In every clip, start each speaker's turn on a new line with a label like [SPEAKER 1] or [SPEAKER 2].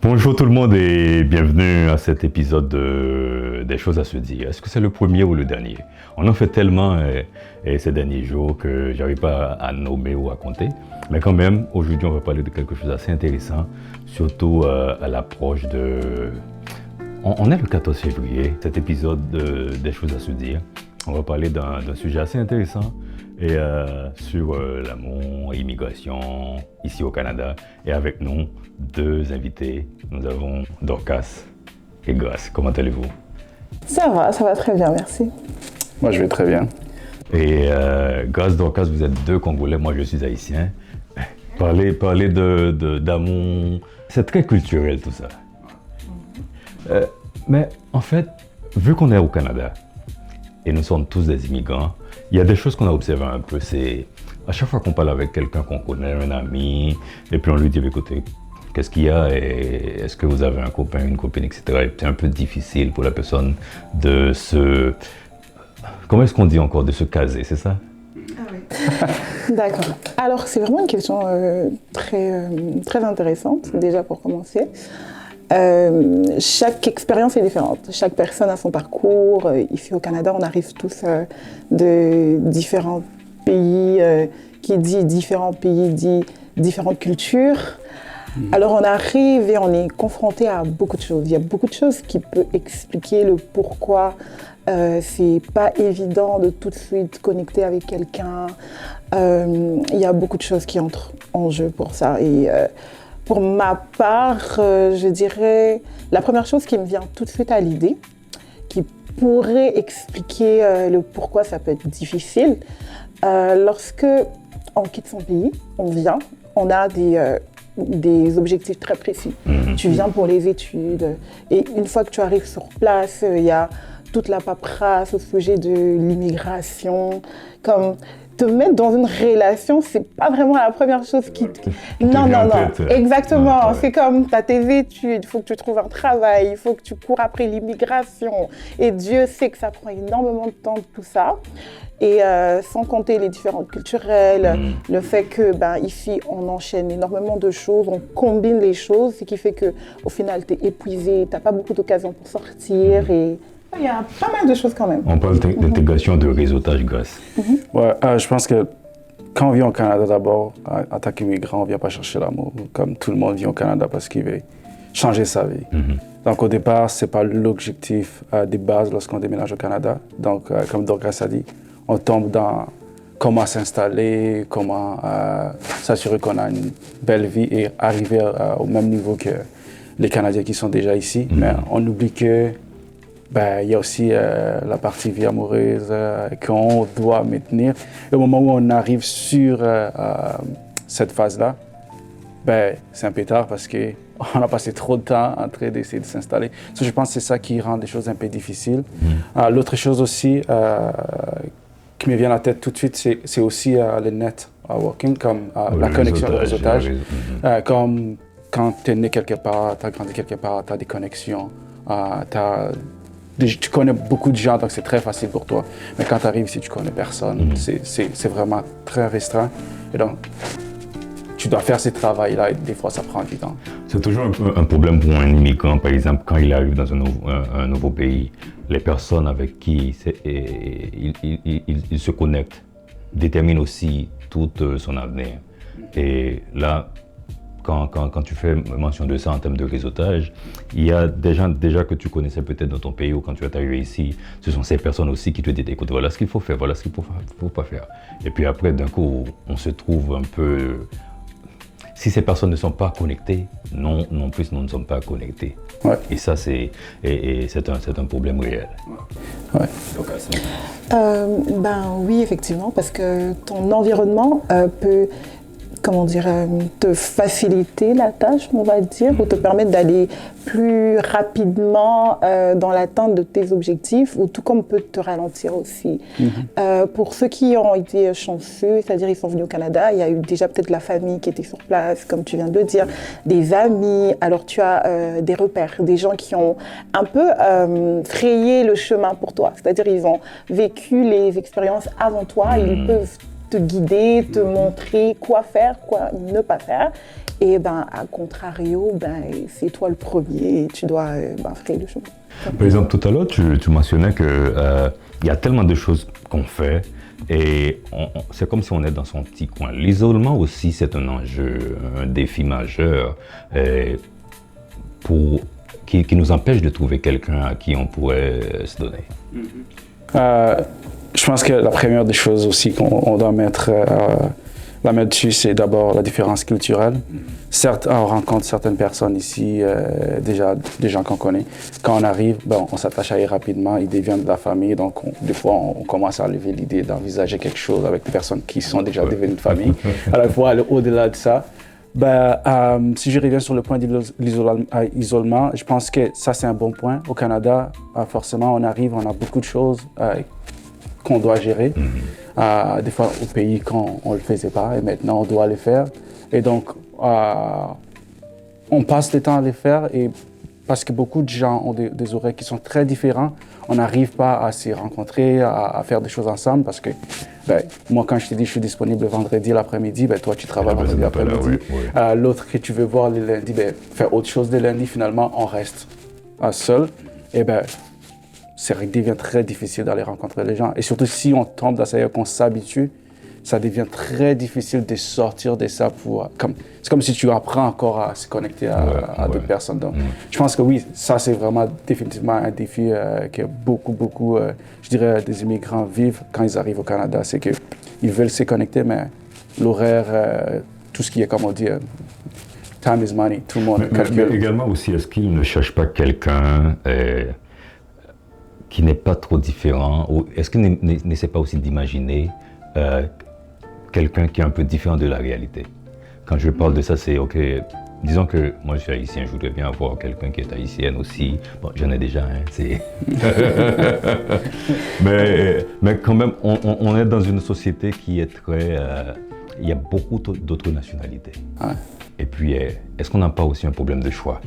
[SPEAKER 1] Bonjour tout le monde et bienvenue à cet épisode des choses à se dire. Est-ce que c'est le premier ou le dernier? On en fait tellement ces derniers jours que j'arrive pas à nommer ou à compter. Mais quand même, aujourd'hui on va parler de quelque chose d'assez intéressant, surtout à l'approche de... On est le 14 février, cet épisode des choses à se dire. On va parler d'un sujet assez intéressant et sur l'amour, l'immigration ici au Canada. Et avec nous, deux invités. Nous avons Dorcas et Grace. Comment allez-vous?
[SPEAKER 2] Ça va très bien, merci.
[SPEAKER 3] Moi, je vais très bien.
[SPEAKER 1] Et Grace, Dorcas, vous êtes deux Congolais, moi je suis haïtien. Parler d'amour, c'est très culturel tout ça. Mais en fait, vu qu'on est au Canada, et nous sommes tous des immigrants, il y a des choses qu'on a observées un peu, c'est à chaque fois qu'on parle avec quelqu'un qu'on connaît, un ami, et puis on lui dit, écoutez, qu'est-ce qu'il y a et est-ce que vous avez un copain, une copine, etc. Et c'est un peu difficile pour la personne de se... Comment est-ce qu'on dit encore? De se caser, c'est ça?
[SPEAKER 2] Ah oui. D'accord. Alors, c'est vraiment une question très intéressante, déjà pour commencer. Chaque expérience est différente. Chaque personne a son parcours. Ici au Canada, on arrive tous de différents pays. Qui dit différents pays dit différentes cultures. Alors on arrive et on est confronté à beaucoup de choses. Il y a beaucoup de choses qui peuvent expliquer le pourquoi c'est pas évident de tout de suite connecter avec quelqu'un. Il y a beaucoup de choses qui entrent en jeu pour ça. Et pour ma part, je dirais la première chose qui me vient tout de suite à l'idée, qui pourrait expliquer le pourquoi ça peut être difficile. Lorsque on quitte son pays, on vient, on a des objectifs très précis. Tu viens pour les études et une fois que tu arrives sur place, il y a toute la paperasse au sujet de l'immigration. Comme te mettre dans une relation, c'est pas vraiment la première chose qui... Non. Exactement. Ouais. C'est comme tu as tes études, il faut que tu trouves un travail, il faut que tu cours après l'immigration. Et Dieu sait que ça prend énormément de temps, tout ça. Et sans compter les différences culturelles, le fait que ici on enchaîne énormément de choses, on combine les choses, ce qui fait qu'au final tu es épuisé, tu n'as pas beaucoup d'occasions pour sortir et il y a pas mal de choses quand même.
[SPEAKER 1] On parle d'intégration, de réseautage, Grace.
[SPEAKER 3] Ouais, je pense que quand on vient au Canada d'abord, en tant qu'immigrant, on ne vient pas chercher l'amour. Comme tout le monde vient au Canada parce qu'il veut changer sa vie. Donc au départ, ce n'est pas l'objectif des bases lorsqu'on déménage au Canada. Donc comme Dorcas a dit, on tombe dans comment s'installer, comment s'assurer qu'on a une belle vie et arriver au même niveau que les Canadiens qui sont déjà ici. Mais on oublie que y a aussi la partie vie amoureuse qu'on doit maintenir. Et au moment où on arrive sur cette phase-là, c'est un peu tard parce qu'on a passé trop de temps en train d'essayer de s'installer. Donc, je pense que c'est ça qui rend les choses un peu difficiles. L'autre chose aussi qui me vient à la tête tout de suite, c'est aussi le networking, comme la connexion, le réseautage. Comme quand tu es né quelque part, tu as grandi quelque part, tu as des connexions, tu connais beaucoup de gens, donc c'est très facile pour toi. Mais quand tu arrives ici, tu connais personne. C'est vraiment très restreint. Et donc, tu dois faire ce travail-là et des fois, ça prend du temps.
[SPEAKER 1] C'est toujours un problème pour un immigrant, par exemple, quand il arrive dans un nouveau pays. Les personnes avec qui il se connecte déterminent aussi tout son avenir. Et là, quand tu fais mention de ça en termes de réseautage, il y a des gens déjà que tu connaissais peut-être dans ton pays ou quand tu es arrivé ici, ce sont ces personnes aussi qui te disent écoute, voilà ce qu'il faut faire, voilà ce qu'il ne faut pas faire. Et puis après, d'un coup, on se trouve un peu... Si ces personnes ne sont pas connectées, non plus nous ne sommes pas connectés.
[SPEAKER 3] Ouais.
[SPEAKER 1] Et ça, c'est un problème réel.
[SPEAKER 3] Ouais.
[SPEAKER 2] Oui, effectivement, parce que ton environnement peut... te faciliter la tâche, on va dire, ou te permettre d'aller plus rapidement dans l'atteinte de tes objectifs, ou tout comme peut te ralentir aussi. Pour ceux qui ont été chanceux, c'est-à-dire ils sont venus au Canada, il y a eu déjà peut-être la famille qui était sur place, comme tu viens de le dire, des amis, alors tu as des repères, des gens qui ont un peu frayé le chemin pour toi, c'est-à-dire ils ont vécu les expériences avant toi, ils peuvent te guider, te montrer quoi faire, quoi ne pas faire. Et à contrario, c'est toi le premier et tu dois frayer le chemin.
[SPEAKER 1] Par exemple, tout à l'heure, tu mentionnais que il y a tellement de choses qu'on fait et c'est comme si on est dans son petit coin. L'isolement aussi, c'est un enjeu, un défi majeur qui nous empêche de trouver quelqu'un à qui on pourrait se donner.
[SPEAKER 3] Je pense que la première des choses aussi qu'on doit mettre la main dessus, c'est d'abord la différence culturelle. Certes, on rencontre certaines personnes ici, déjà des gens qu'on connaît. Quand on arrive, on s'attache à eux rapidement, ils deviennent de la famille. Donc, des fois, on commence à lever l'idée d'envisager quelque chose avec des personnes qui sont déjà devenues de famille. Alors, il faut aller au-delà de ça. Si je reviens sur le point de l'isolement, je pense que ça, c'est un bon point. Au Canada, forcément, on arrive, on a beaucoup de choses qu'on doit gérer. Des fois, au pays, quand on ne le faisait pas, et maintenant, on doit les faire. Et donc, on passe le temps à les faire, et parce que beaucoup de gens ont des horaires qui sont très différents, on n'arrive pas à se rencontrer, à faire des choses ensemble, parce que moi, quand je te dis je suis disponible le vendredi l'après-midi, toi, tu travailles le vendredi après-midi. Oui. L'autre que tu veux voir le lundi, faire autre chose le lundi, finalement, on reste seul. Et ça devient très difficile d'aller rencontrer les gens. Et surtout, si on tombe dans ça, qu'on s'habitue, ça devient très difficile de sortir de ça c'est comme si tu apprends encore à se connecter à d'autres personnes. Donc, je pense que oui, ça, c'est vraiment définitivement un défi que beaucoup, je dirais, des immigrants vivent quand ils arrivent au Canada. C'est qu'ils veulent se connecter, mais l'horaire, tout ce qui est, comme on dit, time is money, tout le monde calcule.
[SPEAKER 1] Mais également aussi, est-ce qu'ils ne cherchent pas quelqu'un qui n'est pas trop différent, ou est-ce qu'ils n'essaient pas aussi d'imaginer quelqu'un qui est un peu différent de la réalité? Quand je parle de ça, c'est OK, disons que moi je suis haïtien, je voudrais bien avoir quelqu'un qui est haïtienne aussi. Bon, j'en ai déjà un, mais quand même, on est dans une société qui est très... il y a beaucoup d'autres nationalités.
[SPEAKER 3] Ouais.
[SPEAKER 1] Et puis, est-ce qu'on n'a pas aussi un problème de choix?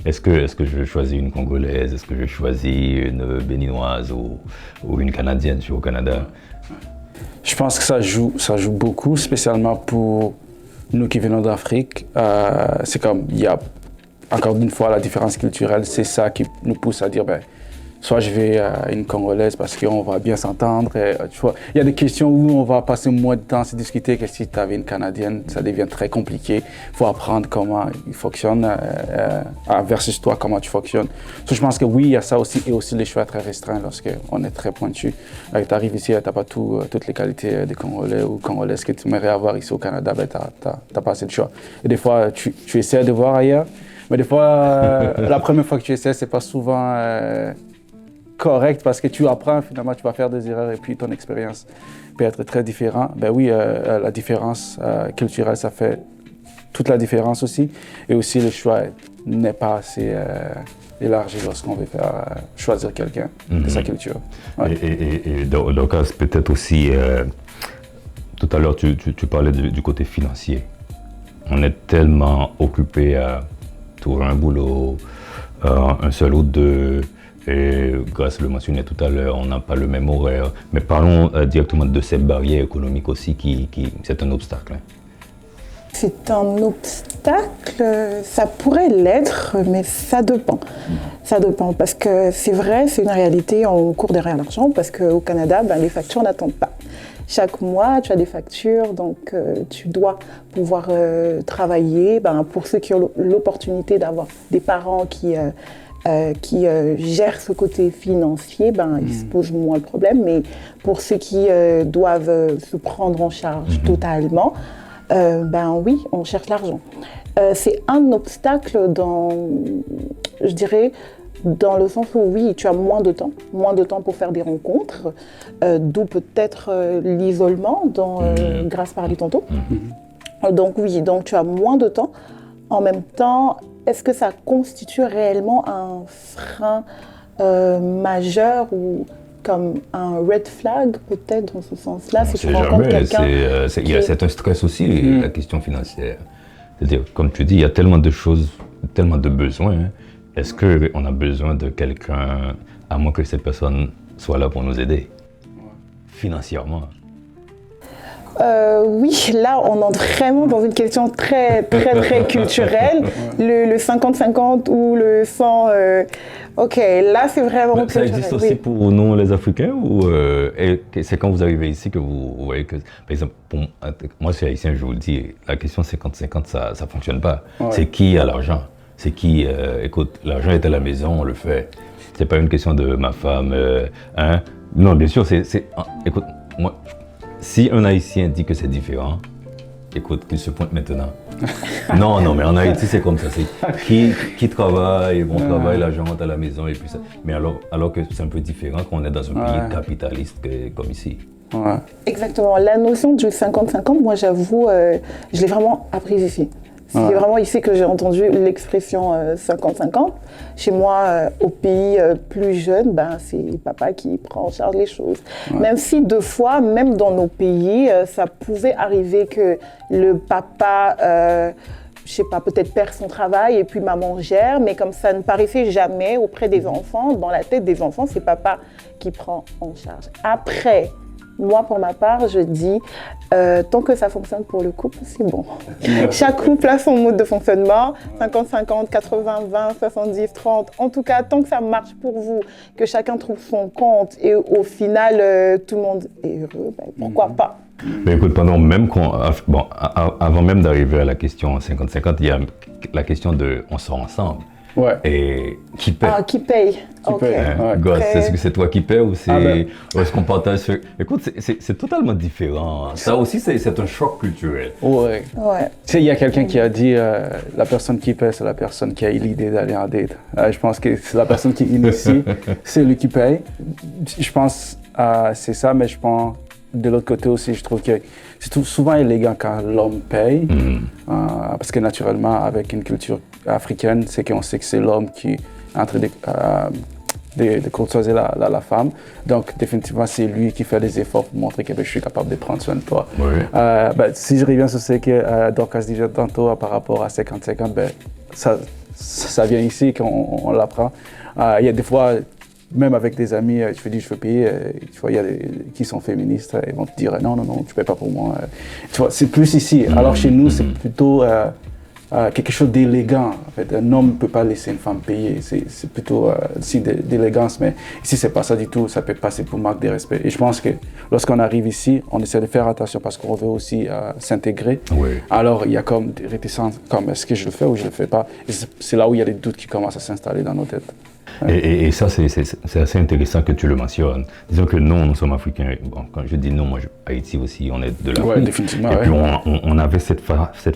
[SPEAKER 1] Est-ce que je choisis une Congolaise? Est-ce que je choisis une Béninoise ou une Canadienne? Je suis au Canada.
[SPEAKER 3] Je pense que ça joue beaucoup, spécialement pour nous qui venons d'Afrique. C'est comme, il y a encore une fois la différence culturelle, c'est ça qui nous pousse à dire, soit je vais à une Congolaise parce qu'on va bien s'entendre. Tu vois, il y a des questions où on va passer moins de temps à se discuter que si tu avais une Canadienne, ça devient très compliqué. Il faut apprendre comment ils fonctionnent versus toi, comment tu fonctionnes. Donc, je pense que oui, il y a ça aussi, et aussi les choix très restreints lorsqu'on est très pointu. Tu arrives ici, tu n'as pas toutes les qualités des Congolais ou Congolaises que tu aimerais avoir ici au Canada, tu n'as pas assez de choix. Et des fois, tu essaies de voir ailleurs, mais des fois, la première fois que tu essaies, c'est pas souvent... correct, parce que tu apprends, finalement, tu vas faire des erreurs et puis ton expérience peut être très différente. Oui, la différence culturelle, ça fait toute la différence aussi. Et aussi, le choix n'est pas assez élargi lorsqu'on veut choisir quelqu'un de sa culture. Ouais.
[SPEAKER 1] Et donc, peut-être aussi, tout à l'heure, tu parlais du côté financier. On est tellement occupé à trouver un boulot, un seul ou deux. Et Grâce le mentionnait tout à l'heure, on n'a pas le même horaire. Mais parlons directement de ces barrières économiques aussi, c'est un obstacle.
[SPEAKER 2] C'est un obstacle, ça pourrait l'être, mais ça dépend. Ça dépend, parce que c'est vrai, c'est une réalité, on court derrière l'argent, parce qu'au Canada, les factures n'attendent pas. Chaque mois, tu as des factures, donc tu dois pouvoir travailler. Pour ceux qui ont l'opportunité d'avoir des parents qui gèrent ce côté financier, ils se posent moins le problème. Mais pour ceux qui doivent se prendre en charge totalement, oui, on cherche l'argent. C'est un obstacle je dirais, dans le sens où oui, tu as moins de temps pour faire des rencontres, d'où peut-être l'isolement dont Grâce parlait tantôt. Donc oui, donc tu as moins de temps. En même temps, est-ce que ça constitue réellement un frein majeur ou comme un red flag peut-être dans ce sens-là?
[SPEAKER 1] Si tu rencontres quelqu'un... C'est un stress aussi, la question financière. C'est-à-dire, comme tu dis, il y a tellement de choses, tellement de besoins. Est-ce qu'on a besoin de quelqu'un, à moins que cette personne soit là pour nous aider financièrement?
[SPEAKER 2] Oui, là, on entre vraiment dans une question très, très, très culturelle. Le 50-50 ou le 100... ok, là, c'est vraiment
[SPEAKER 1] Ça
[SPEAKER 2] culturel.
[SPEAKER 1] existe aussi pour nous, les Africains, ou c'est quand vous arrivez ici que vous voyez que, par exemple, pour moi, je suis haïtien, je vous le dis, la question 50-50, ça ne fonctionne pas. Ouais. C'est qui a l'argent? C'est qui, écoute, l'argent est à la maison, on le fait. C'est pas une question de ma femme, hein? Non, bien sûr, écoute, moi, si un Haïtien dit que c'est différent, écoute, qu'il se pointe maintenant. Non, mais en Haïti, c'est comme ça. C'est qui travaille, bon travail, l'argent rentre à la maison et puis ça. Mais alors que c'est un peu différent quand on est dans un pays capitaliste comme ici.
[SPEAKER 3] Ouais.
[SPEAKER 2] Exactement. La notion du 50-50, moi, j'avoue, je l'ai vraiment apprise ici. C'est vraiment ici que j'ai entendu l'expression 50-50. Chez moi, au pays plus jeune, c'est papa qui prend en charge les choses. Ouais. Même si deux fois, même dans nos pays, ça pouvait arriver que le papa, je sais pas, peut-être perd son travail et puis maman gère, mais comme ça ne paraissait jamais auprès des enfants, dans la tête des enfants, c'est papa qui prend en charge. Après, moi, pour ma part, je dis, tant que ça fonctionne pour le couple, c'est bon. Chaque couple a son mode de fonctionnement, 50-50, 80-20, 70-30. En tout cas, tant que ça marche pour vous, que chacun trouve son compte et au final, tout le monde est heureux, pourquoi pas?
[SPEAKER 1] Mais écoute, avant même d'arriver à la question 50-50, il y a la question de on sort ensemble.
[SPEAKER 3] Ouais.
[SPEAKER 2] Et qui paye? Qui paye.
[SPEAKER 1] Gosse, est-ce que c'est toi qui paye ou est-ce qu'on partage Écoute, c'est totalement différent. Ça aussi, c'est un choc culturel.
[SPEAKER 3] Ouais. Tu sais, il y a quelqu'un qui a dit la personne qui paye, c'est la personne qui a eu l'idée d'aller en date. Je pense que c'est la personne qui initie, c'est lui qui paye. Je pense c'est ça, mais je pense de l'autre côté aussi, je trouve que c'est souvent élégant quand l'homme paye, parce que naturellement, avec une culture africaine, c'est qu'on sait que c'est l'homme qui est en train de courtoiser la femme. Donc, définitivement, c'est lui qui fait des efforts pour montrer que je suis capable de prendre soin de toi.
[SPEAKER 1] Oui.
[SPEAKER 3] Si je reviens sur ce que Dorcas disait tantôt par rapport à 50-50, ça vient ici qu'on l'apprend. Il y a des fois, même avec des amis, je dis je veux payer, tu vois, il y a qui sont féministes, ils vont te dire non, tu payes pas pour moi. Tu vois, c'est plus ici. Alors chez nous, c'est plutôt quelque chose d'élégant. En fait, un homme ne peut pas laisser une femme payer. C'est plutôt un signe d'élégance, mais ici, c'est pas ça du tout. Ça peut passer pour marque de respect. Et je pense que lorsqu'on arrive ici, on essaie de faire attention parce qu'on veut aussi s'intégrer.
[SPEAKER 1] Oui.
[SPEAKER 3] Alors, il y a comme des réticences, comme est-ce que je le fais ou je le fais pas. Et c'est là où il y a des doutes qui commencent à s'installer dans nos têtes.
[SPEAKER 1] Ouais. Et ça, c'est assez intéressant que tu le mentionnes. Disons que nous sommes africains. Bon, quand je dis nous, moi, Haïti aussi, on est de l'Afrique.
[SPEAKER 3] Ouais, définitivement.
[SPEAKER 1] Et puis, on avait cette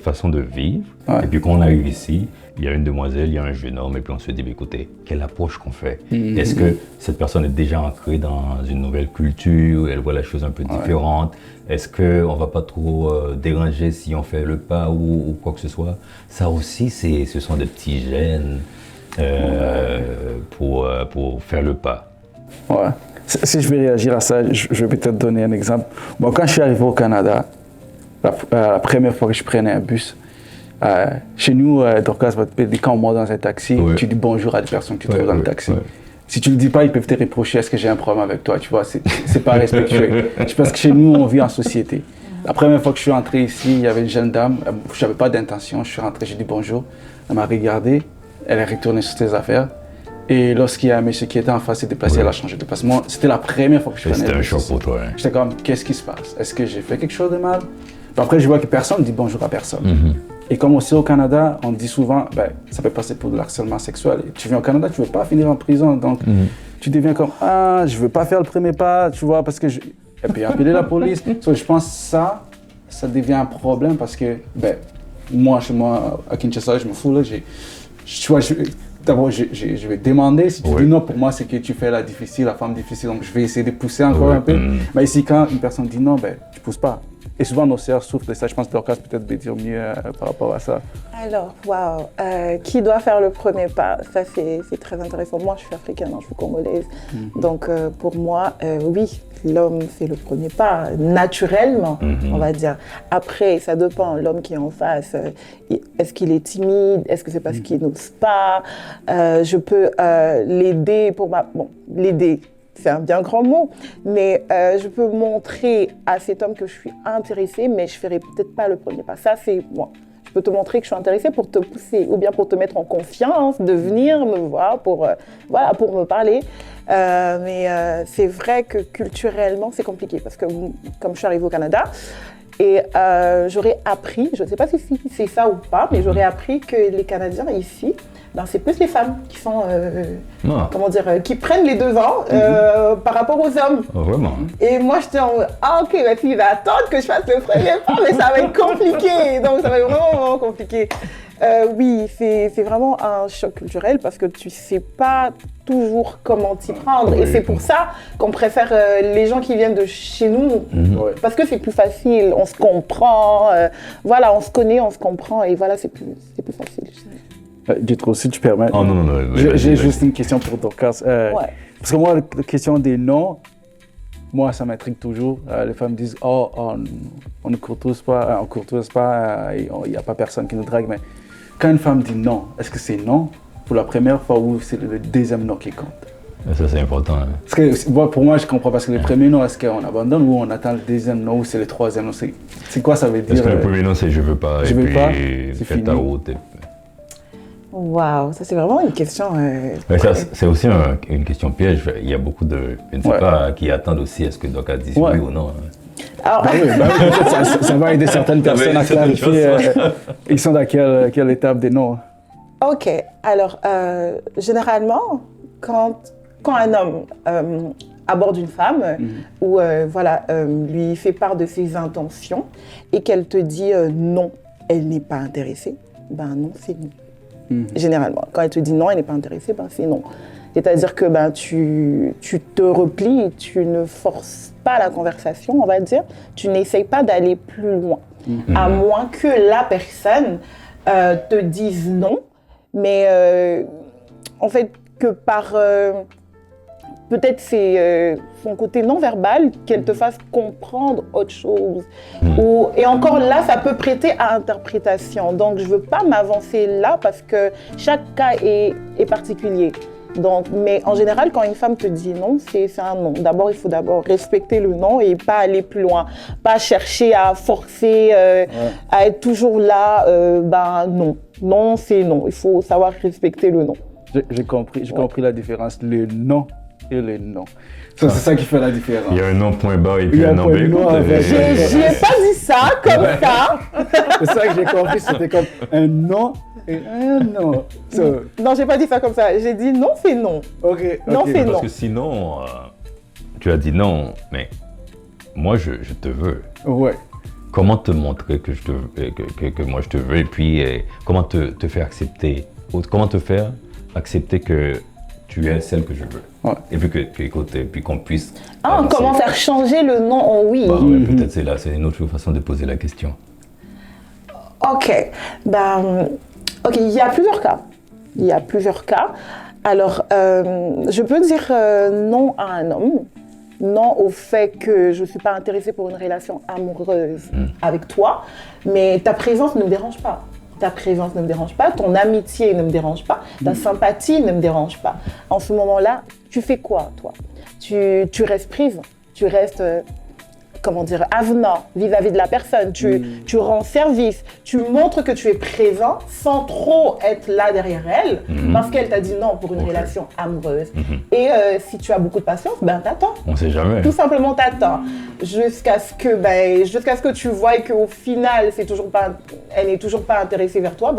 [SPEAKER 1] façon de vivre. Ouais. Et puis, quand on arrive ici, il y a une demoiselle, il y a un jeune homme, et puis on se dit, écoutez, quelle approche qu'on fait? Est-ce que cette personne est déjà ancrée dans une nouvelle culture, elle voit la chose un peu différente? Est-ce qu'on ne va pas trop déranger si on fait le pas ou quoi que ce soit? Ça aussi, ce sont des petits gènes. Pour faire le pas.
[SPEAKER 3] Ouais. Si je vais réagir à ça, je vais peut-être donner un exemple. Bon, quand je suis arrivé au Canada, la première fois que je prenais un bus, chez nous, Dorcas, quand on monte dans un taxi, tu dis bonjour à des personnes que tu trouves dans le taxi. Si tu ne le dis pas, ils peuvent te reprocher, est-ce que j'ai un problème avec toi, tu vois, c'est pas respectueux. Je pense que chez nous, on vit en société. La première fois que je suis entré ici, il y avait une jeune dame, je n'avais pas d'intention, je suis rentré, j'ai dit bonjour, elle m'a regardé. Elle est retournée sur ses affaires. Et lorsqu'il y a un monsieur qui était en face s'est déplacé, elle a changé de place. Moi, c'était la première fois que je prenais.
[SPEAKER 1] C'était un choc pour toi. Hein.
[SPEAKER 3] J'étais comme, qu'est-ce qui se passe? Est-ce que j'ai fait quelque chose de mal? Puis après, je vois que personne ne dit bonjour à personne. Et comme aussi au Canada, on dit souvent, ça peut passer pour de l'harcèlement sexuel. Et tu viens au Canada, tu ne veux pas finir en prison. Donc, tu deviens comme, je ne veux pas faire le premier pas, tu vois, parce que Et puis appeler la police. Je pense que ça devient un problème parce que, moi, chez moi, à Kinshasa, je me fous là, tu vois, d'abord, je vais demander. Si tu dis non, pour moi, c'est que tu fais la femme difficile. Donc, je vais essayer de pousser encore un peu. Mais ici, quand une personne dit non, tu ne pousses pas. Et souvent, nos sœurs souffrent de ça. Je pense que Dorcas peut-être peut dire mieux par rapport à ça.
[SPEAKER 2] Alors, qui doit faire le premier pas? Ça, c'est très intéressant. Moi, je suis africaine, je suis congolaise. Donc, pour moi, oui, l'homme fait le premier pas, naturellement, on va dire. Après, ça dépend. L'homme qui est en face, est-ce qu'il est timide? Est-ce que c'est parce qu'il n'ose pas? Je peux l'aider l'aider. c'est un bien grand mot, mais je peux montrer à cet homme que je suis intéressée, mais je ne ferai peut-être pas le premier pas. Ça, c'est moi. Je peux te montrer que je suis intéressée pour te pousser, ou bien pour te mettre en confiance, de venir me voir, pour me parler. Mais c'est vrai que culturellement, c'est compliqué, parce que comme je suis arrivée au Canada, et j'aurais appris, je ne sais pas si c'est ça ou pas, mais j'aurais appris que les Canadiens ici, ben, c'est plus les femmes qui sont, qui prennent les devants par rapport aux hommes.
[SPEAKER 1] Oh, vraiment?
[SPEAKER 2] Et moi, j'étais en mode, ah ok, bah, il va attendre que je fasse le premier pas, mais ça va être compliqué. Donc, ça va être vraiment compliqué. Oui, c'est vraiment un choc culturel parce que tu ne sais pas toujours comment t'y prendre. Et c'est pour ça qu'on préfère les gens qui viennent de chez nous, parce que c'est plus facile, on se comprend, on se connaît, on se comprend, et voilà, c'est plus facile.
[SPEAKER 3] Dites-moi, si tu permets.
[SPEAKER 1] Oh non.
[SPEAKER 3] J'ai juste une question pour Dorcas. Parce que moi, la question des noms, moi, ça m'intrigue toujours. Les femmes disent, on ne courtoise pas, il n'y a pas personne qui nous drague. Mais quand une femme dit non, est-ce que c'est non pour la première fois ou c'est le deuxième non qui compte?
[SPEAKER 1] Ça, c'est important. Hein.
[SPEAKER 3] Parce que pour moi, je comprends. Parce que le premier non, est-ce qu'on abandonne ou on attend le deuxième non ou c'est le troisième non? C'est quoi ça veut dire?
[SPEAKER 1] Parce que le premier non, c'est je veux pas.
[SPEAKER 3] Je veux pas, c'est
[SPEAKER 1] fais
[SPEAKER 3] fini.
[SPEAKER 1] ta route.
[SPEAKER 2] Waouh, ça c'est vraiment une question.
[SPEAKER 1] C'est aussi une question piège. Il y a beaucoup de. Je ne sais pas qui attendent aussi est-ce que Dorcas dit oui ou non.
[SPEAKER 2] Alors,
[SPEAKER 3] ça va aider certaines personnes à clarifier. Ils sont dans quelle étape des noms?
[SPEAKER 2] Ok, alors généralement, quand un homme aborde une femme ou lui fait part de ses intentions et qu'elle te dit non, elle n'est pas intéressée, ben non, c'est non. Généralement, quand elle te dit non, elle n'est pas intéressée, ben c'est non. C'est-à-dire que tu te replies, tu ne forces pas la conversation, on va dire, tu n'essayes pas d'aller plus loin, à moins que la personne te dise non, mais en fait que par peut-être c'est son côté non-verbal qu'elle te fasse comprendre autre chose. Et encore là, ça peut prêter à interprétation. Donc, je ne veux pas m'avancer là parce que chaque cas est particulier. Donc, mais en général, quand une femme te dit non, c'est un non. D'abord, il faut respecter le non et pas aller plus loin. Pas chercher à forcer, à être toujours là. Non. Non, c'est non. Il faut savoir respecter le non.
[SPEAKER 3] J'ai compris la différence. Le non et le non. C'est ça qui fait la différence.
[SPEAKER 1] Il y a un non point bas et puis un non B.
[SPEAKER 2] Je n'ai pas dit ça comme ça.
[SPEAKER 3] C'est ça que j'ai compris, c'était comme un non et un non.
[SPEAKER 2] Non, j'ai pas dit ça comme ça. J'ai dit non, c'est non.
[SPEAKER 3] Ok.
[SPEAKER 2] Non, c'est non.
[SPEAKER 1] Parce que sinon, tu as dit non, mais moi je te veux.
[SPEAKER 3] Ouais.
[SPEAKER 1] Comment te montrer que moi je te veux et puis comment te faire accepter, comment te faire accepter que tu es celle que je veux.
[SPEAKER 3] Ouais.
[SPEAKER 1] Et puis qu'on puisse.
[SPEAKER 2] Comment faire changer le non en oui?
[SPEAKER 1] Peut-être c'est une autre façon de poser la question.
[SPEAKER 2] Ok, il y a plusieurs cas. Alors, je peux dire non à un homme, non au fait que je ne suis pas intéressée pour une relation amoureuse avec toi, mais ta présence ne me dérange pas. Ta présence ne me dérange pas, ton amitié ne me dérange pas, ta sympathie ne me dérange pas. En ce moment-là, tu fais quoi, toi? Tu restes prise, tu restes, avenant vis-à-vis de la personne. Tu rends service, tu montres que tu es présent sans trop être là derrière elle, parce qu'elle t'a dit non pour une relation amoureuse. Et si tu as beaucoup de patience, t'attends.
[SPEAKER 1] On sait jamais.
[SPEAKER 2] Tout simplement, t'attends. Jusqu'à ce que tu vois qu'au final, elle n'est toujours pas intéressée vers toi,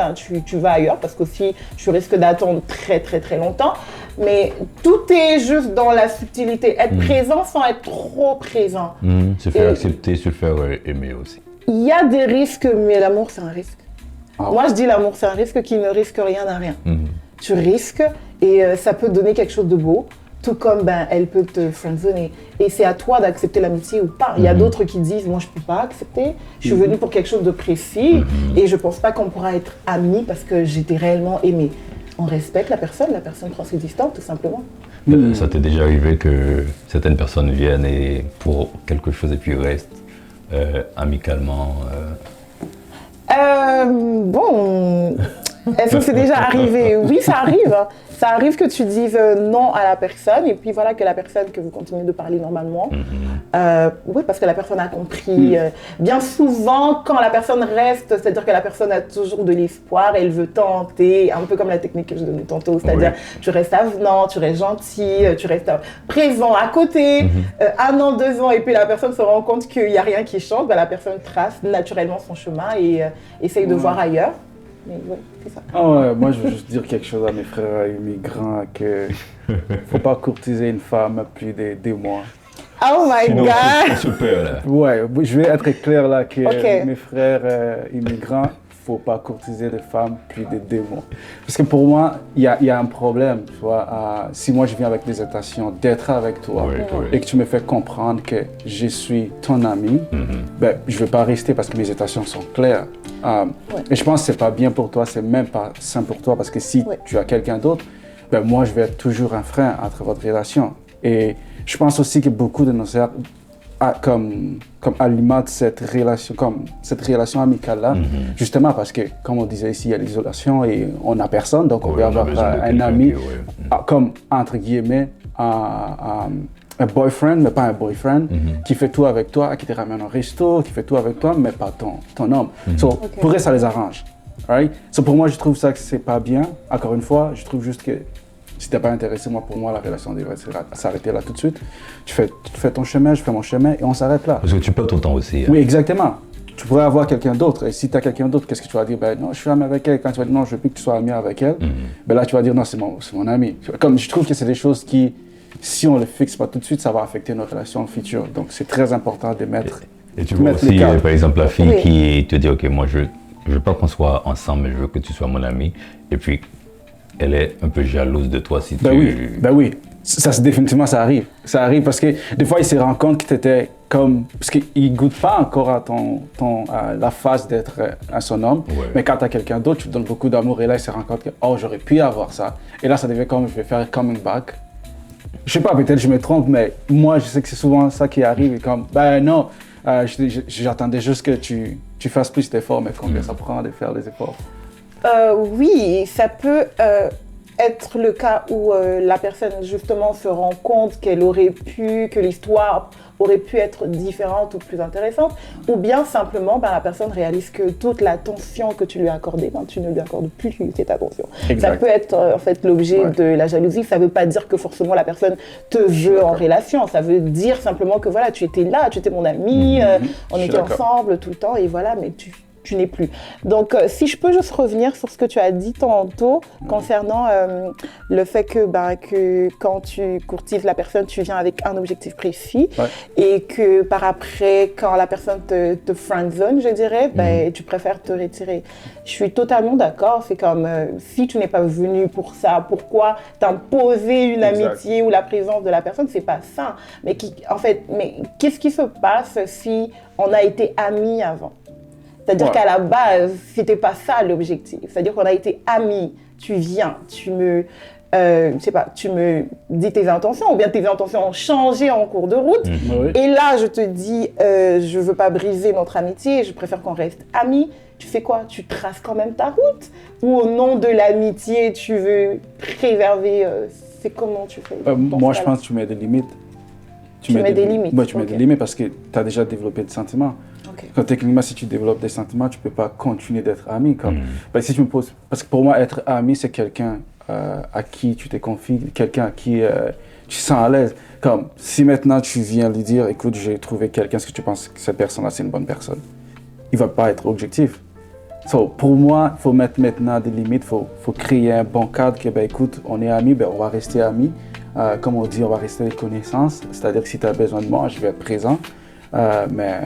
[SPEAKER 2] tu vas ailleurs, parce qu'aussi, tu risques d'attendre très, très, très longtemps. Mais tout est juste dans la subtilité. Être présent sans être trop présent.
[SPEAKER 1] Se faire accepter, se faire aimer aussi.
[SPEAKER 2] Il y a des risques, mais l'amour, c'est un risque. Moi, je dis l'amour, c'est un risque qui ne risque rien à rien. Tu risques et ça peut donner quelque chose de beau, tout comme elle peut te friendzoner. Et c'est à toi d'accepter l'amitié ou pas. Il y a d'autres qui disent, moi, je ne peux pas accepter. Je suis venue pour quelque chose de précis et je ne pense pas qu'on pourra être amis parce que j'étais réellement aimée. On respecte la personne prend ses distances, tout simplement.
[SPEAKER 1] Ça t'est déjà arrivé que certaines personnes viennent et pour quelque chose et puis restent amicalement
[SPEAKER 2] Est-ce que c'est déjà arrivé? Oui, ça arrive. Hein. Ça arrive que tu dises non à la personne et puis voilà que la personne, que vous continuez de parler normalement. Oui, parce que la personne a compris. Bien souvent, quand la personne reste, c'est-à-dire que la personne a toujours de l'espoir, elle veut tenter, un peu comme la technique que je donnais tantôt, c'est-à-dire tu restes avenant, tu restes gentil, tu restes présent à côté, 1 an, 2 ans, et puis la personne se rend compte qu'il n'y a rien qui change, ben la personne trace naturellement son chemin et essaye de voir ailleurs. Mais ouais, c'est ça.
[SPEAKER 3] Ah ouais, moi je veux juste dire quelque chose à mes frères immigrants, que faut pas courtiser une femme plus de 2 mois.
[SPEAKER 2] Oh my
[SPEAKER 1] Sinon,
[SPEAKER 2] God!
[SPEAKER 1] c'est super là.
[SPEAKER 3] Ouais, je vais être clair là que mes frères immigrants, faut pas courtiser les femmes plus de 2 mois. Parce que pour moi, il y a un problème, tu vois. Si moi je viens avec des intentions d'être avec toi et que tu me fais comprendre que je suis ton ami, ben, je vais pas rester parce que mes intentions sont claires. Et je pense que c'est pas bien pour toi, c'est même pas sain pour toi parce que si tu as quelqu'un d'autre, ben moi je vais être toujours un frein entre votre relation. Et je pense aussi que beaucoup de nos sœurs comme alimentent cette relation amicale-là, justement parce que, comme on disait ici, il y a l'isolation et on n'a personne, donc on veut avoir un ami, comme, entre guillemets, un boyfriend, mais pas un boyfriend, qui fait tout avec toi, qui te ramène au resto, qui fait tout avec toi, mais pas ton homme. Pour eux, ça les arrange. Right? Pour moi, je trouve ça que c'est pas bien. Encore une fois, je trouve juste que si t'es pas intéressé, pour moi, la relation devrait s'arrêter là tout de suite. Tu fais ton chemin, je fais mon chemin et on s'arrête là.
[SPEAKER 1] Parce que tu perds ton temps aussi. Hein.
[SPEAKER 3] Oui, exactement. Tu pourrais avoir quelqu'un d'autre. Et si tu as quelqu'un d'autre, qu'est-ce que tu vas dire? Ben non, je suis ami avec elle. Quand tu vas dire non, je veux plus que tu sois ami avec elle, ben là, tu vas dire non, c'est mon ami. Comme je trouve que c'est des choses qui, si on ne les fixe pas tout de suite, ça va affecter nos relations futures. Donc, c'est très important de mettre.
[SPEAKER 1] Et tu vois aussi, par exemple, la fille qui te dit, OK, moi, je veux pas qu'on soit ensemble, mais je veux que tu sois mon ami. Et puis, elle est un peu jalouse de toi si tu...
[SPEAKER 3] Ben oui, définitivement ça arrive. Ça arrive parce que des fois il se rend compte que tu étais comme... Parce qu'il ne goûte pas encore à la phase d'être à son homme, mais quand tu as quelqu'un d'autre, tu lui donnes beaucoup d'amour et là il se rend compte que oh, j'aurais pu avoir ça. Et là ça devient comme je vais faire coming back. Je sais pas, peut-être je me trompe, mais moi je sais que c'est souvent ça qui arrive. Et comme, ben non, j'attendais juste que tu fasses plus d'efforts, mais combien ça prend de faire des efforts?
[SPEAKER 2] Oui, ça peut être le cas où la personne justement se rend compte que l'histoire aurait pu être différente ou plus intéressante, ou bien simplement la personne réalise que toute l'attention que tu lui as accordée, tu ne lui accordes plus cette attention. Exact. Ça peut être en fait l'objet de la jalousie. Ça ne veut pas dire que forcément la personne te veut en relation. Ça veut dire simplement que voilà, tu étais là, tu étais mon ami, on était ensemble tout le temps et voilà, mais tu n'es plus. Donc, si je peux juste revenir sur ce que tu as dit tantôt concernant le fait que quand tu courtises la personne, tu viens avec un objectif précis et que par après, quand la personne te friendzone, je dirais, tu préfères te retirer. Je suis totalement d'accord. C'est comme si tu n'es pas venu pour ça, pourquoi t'imposer une amitié ou la présence de la personne, c'est pas ça. Mais qu'est-ce qui se passe si on a été amis avant? C'est-à-dire qu'à la base, c'était pas ça l'objectif. C'est-à-dire qu'on a été amis. Tu viens, tu me dis tes intentions, ou bien tes intentions ont changé en cours de route. Et là, je te dis, je veux pas briser notre amitié, je préfère qu'on reste amis. Tu fais quoi? Tu traces quand même ta route? Ou au nom de l'amitié, tu veux préserver, c'est comment tu fais?
[SPEAKER 3] Moi, je pense que tu mets des limites.
[SPEAKER 2] Tu mets des limites?
[SPEAKER 3] Oui, tu mets des limites parce que tu as déjà développé des sentiments. Quand techniquement, si tu développes des sentiments, tu ne peux pas continuer d'être ami. Si tu me poses, parce que pour moi, être ami, c'est quelqu'un à qui tu te confies, quelqu'un à qui tu sens à l'aise. Comme si maintenant tu viens lui dire, écoute, j'ai trouvé quelqu'un, est-ce que tu penses que cette personne-là, c'est une bonne personne? Il ne va pas être objectif. Pour moi, il faut mettre maintenant des limites, il faut créer un bon cadre que, écoute, on est amis, on va rester amis. Comme on dit, on va rester des connaissances. C'est-à-dire que si tu as besoin de moi, je vais être présent. Mais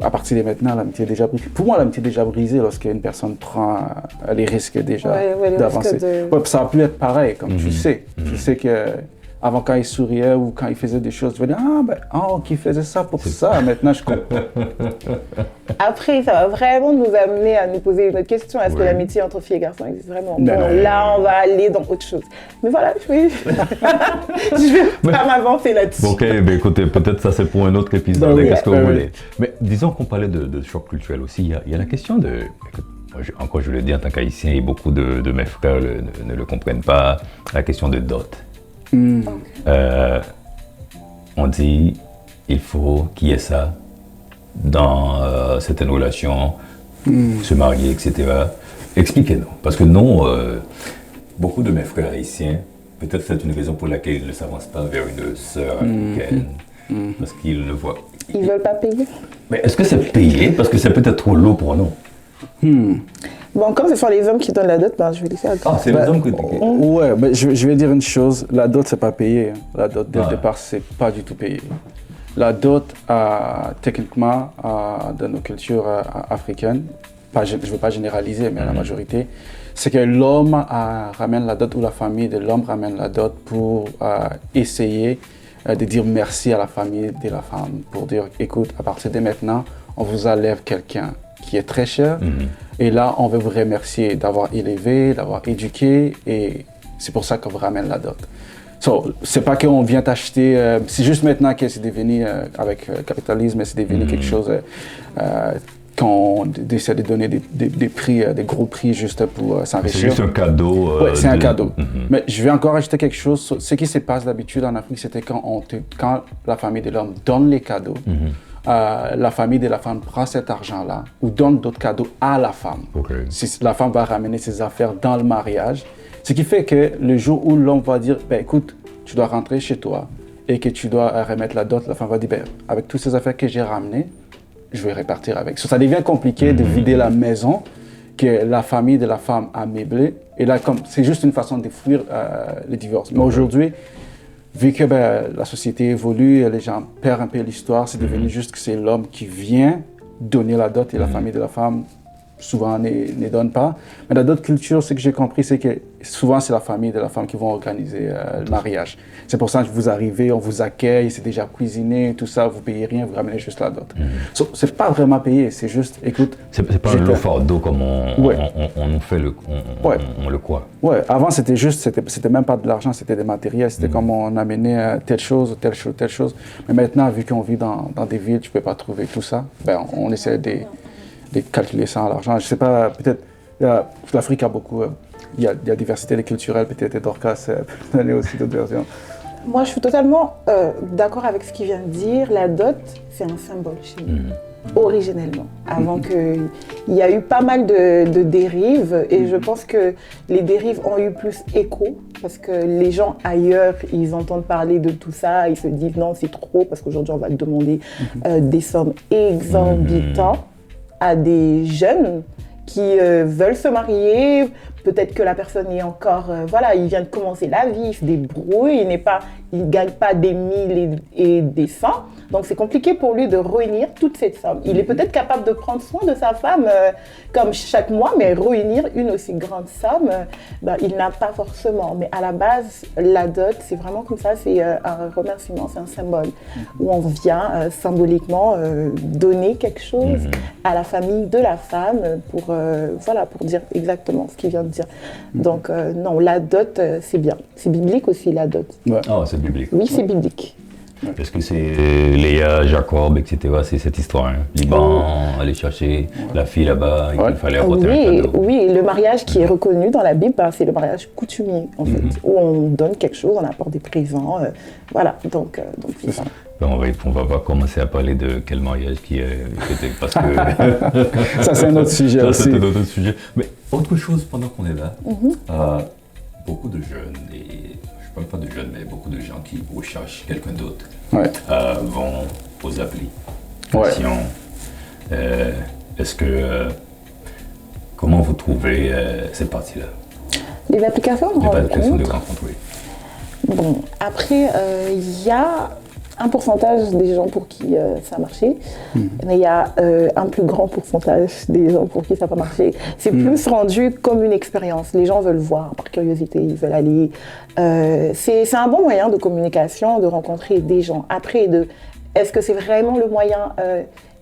[SPEAKER 3] à partir de maintenant, l'amitié est déjà brisée. Pour moi, l'amitié est déjà brisée lorsqu'une personne prend les risques déjà d'avancer. Ça a pu être pareil, comme tu sais. Tu sais qu'avant, quand il souriait ou quand il faisait des choses, tu vas dire qu'il faisait ça pour ça. Maintenant, je comprends.
[SPEAKER 2] Après, ça va vraiment nous amener à nous poser une autre question. Est-ce que l'amitié entre filles et garçons existe vraiment? Là, on va aller dans autre chose. Mais voilà, je vais pas m'avancer là-dessus.
[SPEAKER 1] Ok, écoutez, peut-être ça c'est pour un autre épisode. Qu'est-ce que vous voulez? Mais disons qu'on parlait de choc culturel aussi. Il y a la question de encore je le dis en tant qu'haïtien, et beaucoup de mes frères ne le comprennent pas, la question de dot. On dit il faut qu'il y ait ça dans certaines relations, se marier, etc. Expliquez-nous, parce que non, beaucoup de mes frères haïtiens, peut-être c'est une raison pour laquelle ils ne s'avancent pas vers une sœur africaine, parce qu'ils ne voient...
[SPEAKER 2] Ils ne veulent pas payer.
[SPEAKER 1] Mais est-ce que c'est payé? Parce que c'est peut-être trop lourd pour nous.
[SPEAKER 2] Bon, comme ce sont les hommes qui donnent la dot, ben, je vais laisser à
[SPEAKER 1] Ah, c'est les hommes qui...
[SPEAKER 3] Ouais, mais je vais dire une chose, la dot, c'est pas payé. La dot, dès le départ, c'est pas du tout payé. La dot, techniquement, dans nos cultures africaines, je ne veux pas généraliser, mais la majorité, c'est que l'homme ramène la dot ou la famille de l'homme ramène la dot pour essayer de dire merci à la famille de la femme, pour dire, écoute, à partir de maintenant, on vous enlève quelqu'un qui est très cher, et là, on veut vous remercier d'avoir élevé, d'avoir éduqué, et c'est pour ça qu'on vous ramène la dot. So, c'est pas qu'on vient t'acheter, c'est juste maintenant que c'est devenu, avec le capitalisme, c'est devenu quelque chose qu'on essaie de donner des prix, des gros prix juste pour s'enrichir.
[SPEAKER 1] C'est juste un cadeau.
[SPEAKER 3] Oui, c'est un cadeau. Mais je vais encore ajouter quelque chose. Ce qui se passe d'habitude en Afrique, c'était quand la famille de l'homme donne les cadeaux, la famille de la femme prend cet argent-là ou donne d'autres cadeaux à la femme. Si la femme va ramener ses affaires dans le mariage, ce qui fait que le jour où l'homme va dire, ben, écoute, tu dois rentrer chez toi et que tu dois remettre la dot, la femme va dire, ben, avec toutes ces affaires que j'ai ramenées, je vais repartir avec. Ça devient compliqué de vider la maison que la famille de la femme a meublée. Et là, c'est juste une façon de fuir le divorce. Mais aujourd'hui, vu que la société évolue, les gens perdent un peu l'histoire, c'est devenu juste que c'est l'homme qui vient donner la dot et la famille de la femme souvent ne donne pas. Mais dans d'autres cultures, ce que j'ai compris, c'est que souvent c'est la famille de la femme qui vont organiser le mariage. C'est pour ça que vous arrivez, on vous accueille, c'est déjà cuisiné, tout ça, vous payez rien, vous ramenez juste la dot. So, c'est pas vraiment payé, c'est juste, écoute...
[SPEAKER 1] C'est pas un lot fardeau comme on fait on le croit.
[SPEAKER 3] Ouais, avant c'était juste, c'était même pas de l'argent, c'était des matériels, c'était comme on amenait telle chose, telle chose, telle chose. Mais maintenant, vu qu'on vit dans des villes, tu peux pas trouver tout ça, ben on essaie de calculer ça en l'argent. Je sais pas, peut-être, l'Afrique a beaucoup, il y a diversité culturelle, peut-être Dorcas peut donner aussi d'autres versions.
[SPEAKER 2] Moi, je suis totalement d'accord avec ce qu'il vient de dire. La dot, c'est un symbole chez nous, originellement. Avant qu'il y a eu pas mal de dérives, et je pense que les dérives ont eu plus écho, parce que les gens ailleurs, ils entendent parler de tout ça, ils se disent non, c'est trop, parce qu'aujourd'hui, on va demander des sommes exorbitantes à des jeunes qui veulent se marier. Peut-être que la personne est encore, il vient de commencer la vie, il se débrouille, il ne gagne pas des 1000 et des 100. Donc c'est compliqué pour lui de réunir toute cette somme. Il est peut-être capable de prendre soin de sa femme comme chaque mois, mais réunir une aussi grande somme, il n'a pas forcément. Mais à la base, la dot, c'est vraiment comme ça, c'est un remerciement, c'est un symbole où on vient symboliquement donner quelque chose à la famille de la femme pour dire exactement ce qu'il vient de dire. Donc non, la dot, c'est bien. C'est biblique aussi, la dot.
[SPEAKER 3] Ouais.
[SPEAKER 1] Ah, c'est biblique.
[SPEAKER 2] Oui, c'est biblique.
[SPEAKER 1] Est-ce que c'est Léa, Jacob, etc. C'est cette histoire, hein? Liban, aller chercher la fille là-bas, il fallait apporter un cadeau.
[SPEAKER 2] Oui, le mariage qui est reconnu dans la Bible, c'est le mariage coutumier, en fait, où on donne quelque chose, on apporte des présents, donc c'est ça.
[SPEAKER 1] On va pas commencer à parler de quel mariage qui est, parce que...
[SPEAKER 3] Ça, c'est un autre sujet aussi.
[SPEAKER 1] C'est un autre sujet. Mais autre chose, pendant qu'on est là, beaucoup de jeunes, et je parle pas de jeunes, mais beaucoup de gens qui recherchent quelqu'un d'autre, vont aux applications. Est-ce que... comment vous trouvez cette partie-là?
[SPEAKER 2] Les applications de rencontre.
[SPEAKER 1] Les applications de rencontre, oui.
[SPEAKER 2] Bon, après, il y a un pourcentage des gens pour qui ça a marché, mais il y a un plus grand pourcentage des gens pour qui ça n'a pas marché. C'est plus rendu comme une expérience. Les gens veulent voir par curiosité, ils veulent aller. C'est un bon moyen de communication, de rencontrer des gens. Après, est-ce que c'est vraiment le moyen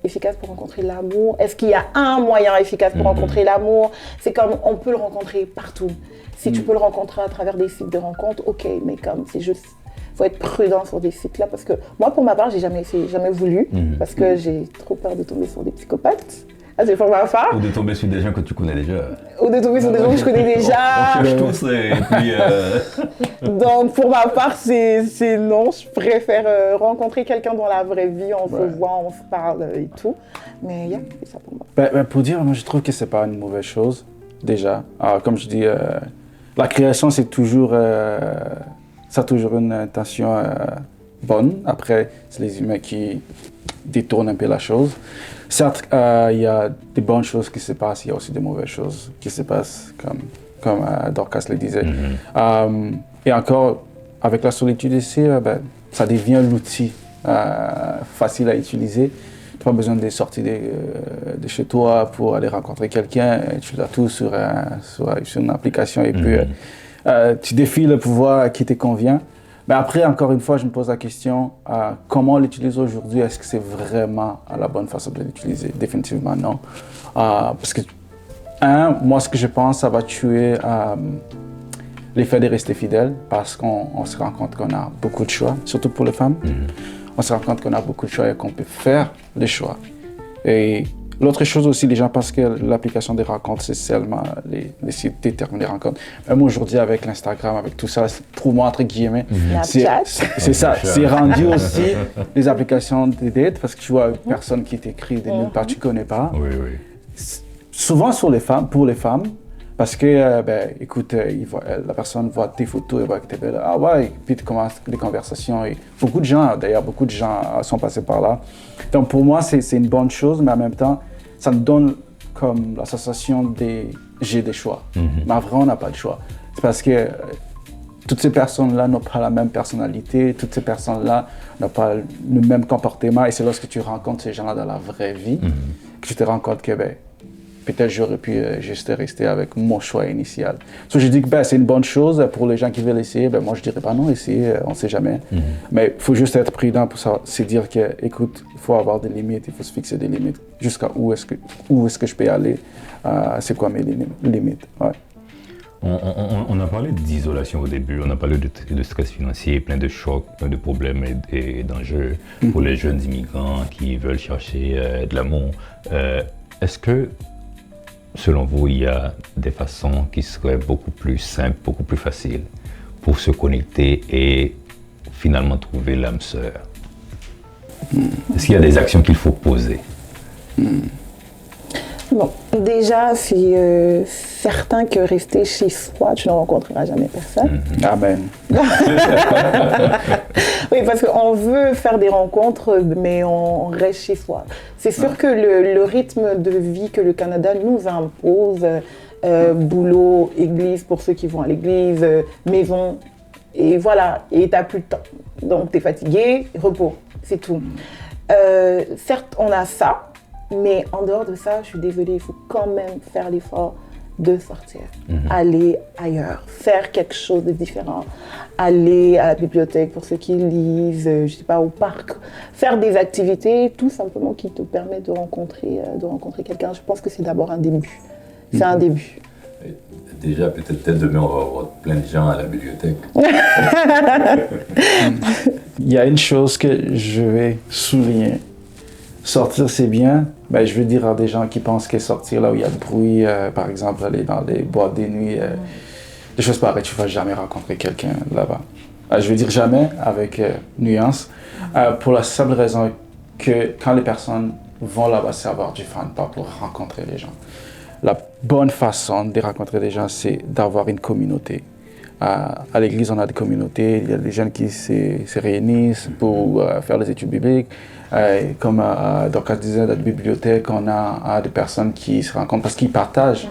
[SPEAKER 2] efficace pour rencontrer l'amour? Est-ce qu'il y a un moyen efficace pour rencontrer l'amour? C'est comme on peut le rencontrer partout. Si tu peux le rencontrer à travers des sites de rencontres, ok, mais comme c'est juste... Il faut être prudent sur des sites-là parce que moi, pour ma part, j'ai jamais voulu parce que j'ai trop peur de tomber sur des psychopathes. Ah, c'est pour ma part.
[SPEAKER 1] Ou de tomber sur des gens que tu connais déjà.
[SPEAKER 2] Ou de tomber sur des gens que je connais déjà.
[SPEAKER 1] On cherche tous et puis...
[SPEAKER 2] Donc, pour ma part, c'est non. Je préfère rencontrer quelqu'un dans la vraie vie. On se voit, on se parle et tout. Mais c'est ça pour moi.
[SPEAKER 3] Pour dire, moi, je trouve que c'est pas une mauvaise chose, déjà. Alors, comme je dis, la création, c'est toujours... ça a toujours une intention bonne. Après, c'est les humains qui détournent un peu la chose. Certes, il y a des bonnes choses qui se passent, il y a aussi des mauvaises choses qui se passent, comme Dorcas le disait. Et encore, avec la solitude ici, ça devient l'outil facile à utiliser. Tu n'as pas besoin de sortir de chez toi pour aller rencontrer quelqu'un. Tu as tout sur une application et puis tu défiles pour voir qui te convient. Mais après, encore une fois, je me pose la question, comment l'utiliser aujourd'hui? Est-ce que c'est vraiment la bonne façon de l'utiliser? Définitivement non. Parce que, moi, ce que je pense, ça va tuer l'effet de rester fidèle, parce qu'on se rend compte qu'on a beaucoup de choix, surtout pour les femmes. On se rend compte qu'on a beaucoup de choix et qu'on peut faire les choix. Et l'autre chose aussi, les gens pensent que l'application des rencontres, c'est seulement les sites déterminent les rencontres. Même aujourd'hui, avec l'Instagram, avec tout ça, pour moi, entre guillemets, c'est ça. C'est rendu aussi les applications de date, parce que tu vois une personne qui t'écrit de nulle part, tu ne connais pas.
[SPEAKER 1] Oui, oui.
[SPEAKER 3] Souvent pour les femmes, parce que, écoute, la personne voit tes photos, elle voit que t'es belle. Ah ouais, et puis tu commences les conversations. Et beaucoup de gens sont passés par là. Donc pour moi, c'est une bonne chose, mais en même temps, ça me donne comme la sensation j'ai des choix. Mais en vrai, on n'a pas de choix. C'est parce que toutes ces personnes-là n'ont pas la même personnalité, toutes ces personnes-là n'ont pas le même comportement. Et c'est lorsque tu rencontres ces gens-là dans la vraie vie que tu te rends compte que, peut-être j'aurais pu juste rester avec mon choix initial. So, je dis que c'est une bonne chose pour les gens qui veulent essayer. Moi, je dirais pas non, essayer, on ne sait jamais. Mais il faut juste être prudent pour se dire que, écoute, il faut avoir des limites, il faut se fixer des limites. Jusqu'à où est-ce que je peux aller, c'est quoi mes limites. Ouais.
[SPEAKER 1] On a parlé d'isolation au début, on a parlé de stress financier, plein de chocs, plein de problèmes et d'enjeux pour les jeunes immigrants qui veulent chercher de l'amour. Est-ce que, selon vous, il y a des façons qui seraient beaucoup plus simples, beaucoup plus faciles pour se connecter et finalement trouver l'âme sœur? Est-ce qu'il y a des actions qu'il faut poser?
[SPEAKER 2] Bon, déjà, c'est certain que rester chez soi, tu ne rencontreras jamais personne.
[SPEAKER 3] Amen.
[SPEAKER 2] Oui, parce qu'on veut faire des rencontres, mais on reste chez soi. C'est sûr que le rythme de vie que le Canada nous impose, boulot, église pour ceux qui vont à l'église, maison, et voilà, et tu n'as plus de temps. Donc tu es fatigué, repos, c'est tout. Certes, on a ça, mais en dehors de ça, je suis désolée, il faut quand même faire l'effort de sortir, aller ailleurs, faire quelque chose de différent, aller à la bibliothèque pour ceux qui lisent, je sais pas, au parc, faire des activités, tout simplement qui te permet de rencontrer quelqu'un. Je pense que c'est d'abord un début. C'est un début.
[SPEAKER 1] Déjà, peut-être demain, on va avoir plein de gens à la bibliothèque.
[SPEAKER 3] Il y a une chose que je vais souligner. Sortir, c'est bien. Je veux dire à des gens qui pensent que sortir là où il y a du bruit, par exemple, aller dans les boîtes de nuit, des choses pareilles, tu ne vas jamais rencontrer quelqu'un là-bas. Je veux dire jamais, avec nuance, pour la simple raison que quand les personnes vont là-bas, c'est avoir du fun, pas pour rencontrer les gens. La bonne façon de rencontrer des gens, c'est d'avoir une communauté. À l'église, on a des communautés, il y a des jeunes qui se réunissent pour faire les études bibliques. Comme Dorcas disait, dans la bibliothèque, on a des personnes qui se rencontrent parce qu'ils partagent,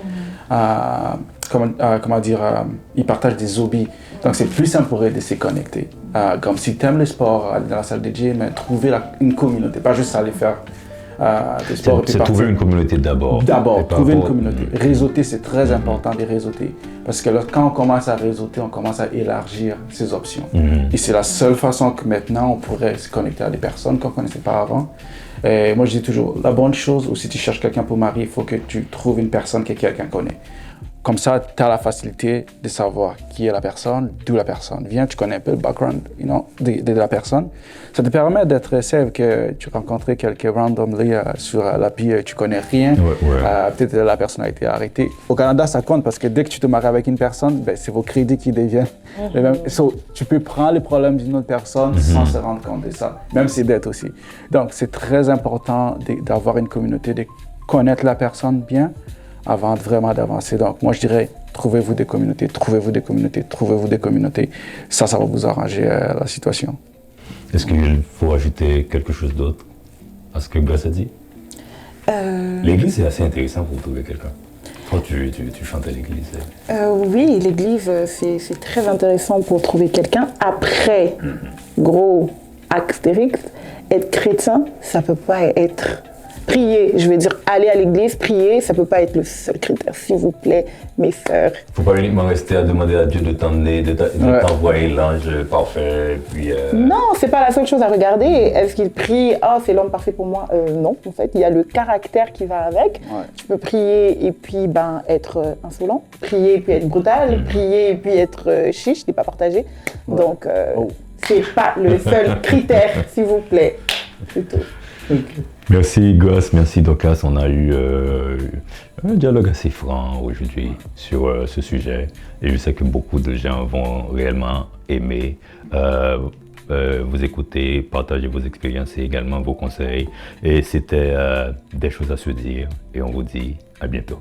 [SPEAKER 3] ils partagent des hobbies. Donc c'est plus simple pour eux de se connecter. Comme si tu aimes le sport, aller dans la salle de gym, trouver une communauté, pas juste aller faire des sports.
[SPEAKER 1] C'est trouver une communauté d'abord.
[SPEAKER 3] D'abord, trouver une communauté. Réseauter, c'est très important de réseauter. Parce que quand on commence à réseauter, on commence à élargir ses options. Et c'est la seule façon que maintenant on pourrait se connecter à des personnes qu'on ne connaissait pas avant. Et moi je dis toujours, la bonne chose, ou si tu cherches quelqu'un pour marier, il faut que tu trouves une personne que quelqu'un connaît. Comme ça, tu as la facilité de savoir qui est la personne, d'où la personne vient. Tu connais un peu le background de la personne. Ça te permet d'être safe que tu rencontres quelqu'un randomly sur l'appli, tu connais rien. Peut-être la personne a été arrêtée. Au Canada, ça compte parce que dès que tu te maries avec une personne, ben, c'est vos crédits qui deviennent les mêmes. So, tu peux prendre les problèmes d'une autre personne sans se rendre compte de ça, même ses dettes aussi. Donc, c'est très important d'avoir une communauté, de connaître la personne bien avant vraiment d'avancer. Donc, moi, je dirais, trouvez-vous des communautés, trouvez-vous des communautés, trouvez-vous des communautés. Ça va vous arranger la situation.
[SPEAKER 1] Est-ce qu'il faut ajouter quelque chose d'autre à ce que Gus a dit? L'église, c'est assez intéressant pour trouver quelqu'un. Toi, tu chantes à l'église.
[SPEAKER 2] Oui, l'église, c'est très intéressant pour trouver quelqu'un. Après, gros astérix, être chrétien, ça peut pas être... Prier, je veux dire, aller à l'église, prier, ça peut pas être le seul critère, s'il vous plaît, mes sœurs.
[SPEAKER 1] Faut pas uniquement rester à demander à Dieu de t'emmener, de t'envoyer l'ange parfait, puis...
[SPEAKER 2] Non, c'est pas la seule chose à regarder. Est-ce qu'il prie, c'est l'homme parfait pour moi? Non, en fait, il y a le caractère qui va avec. Ouais. Tu peux prier et puis être insolent, prier et puis être brutal, prier et puis être chiche, n'est pas partagé. Ouais. Donc, c'est pas le seul critère, s'il vous plaît. C'est tout.
[SPEAKER 1] Okay. Merci Gus, merci Docas. On a eu un dialogue assez franc aujourd'hui sur ce sujet et je sais que beaucoup de gens vont réellement aimer vous écouter, partager vos expériences et également vos conseils. Et c'était des choses à se dire et on vous dit à bientôt.